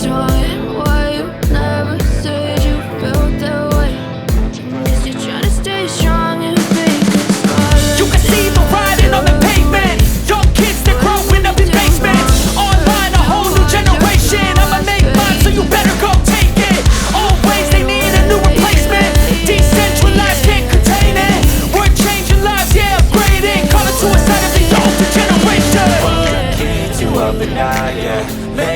time, why you never said you felt that way? Guess you're trying to stay strong and fake this life. You can see the writing on the pavement. Young kids, they're growing up in basements. Online, a whole new generation. I'ma make mine, so you better go take it. Always, they need a new replacement. Decentralized, can't contain it. We're changing lives, yeah, upgrading. Call it suicide of the older generation. Keeps you up at night, yeah.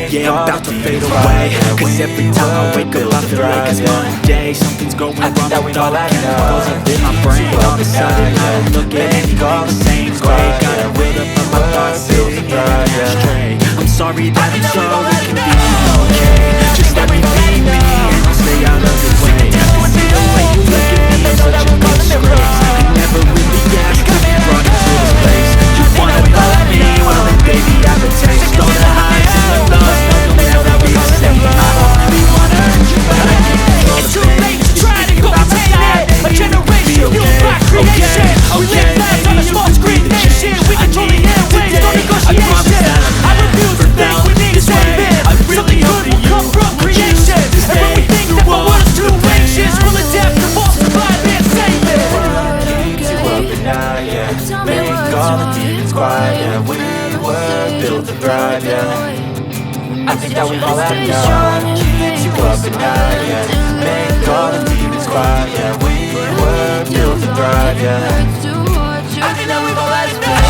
Yeah, I'm about to fade away. Cause every time I wake up I feel like it's Monday. Something's going wrong with all the chemicals up in my brain. All of a sudden I don't look at anything the same way. Gotta build up on my thoughts, feeling straight. I'm sorry that I'm so inconvenient, okay? Just let me be me and I'll stay out of your way. To see the way you look at me is such a disgrace. I never really asked to be brought into this place. You wanna love me, well then baby I have a taste. All the highs and the lows, no you'll never be the same. I don't really wanna hurt you, but I can't control the It's too late to try to go obtain it. A generation fueled by creation. We live lives on a small screen nation. We control the airwaves, no negotiation. I refuse to think we need saving. Something good will come from creation. And when we think that the world's too anxious, we'll adapt to more, survive and save it. Keeps you up at night, yeah. Make all the demons quiet, yeah. We were built to thrive, yeah. I think that we've all had enough. Keeps you up at night, yeah. Make all the demons quiet, yeah. We were built to thrive, yeah. Too much, I think that we've all had enough.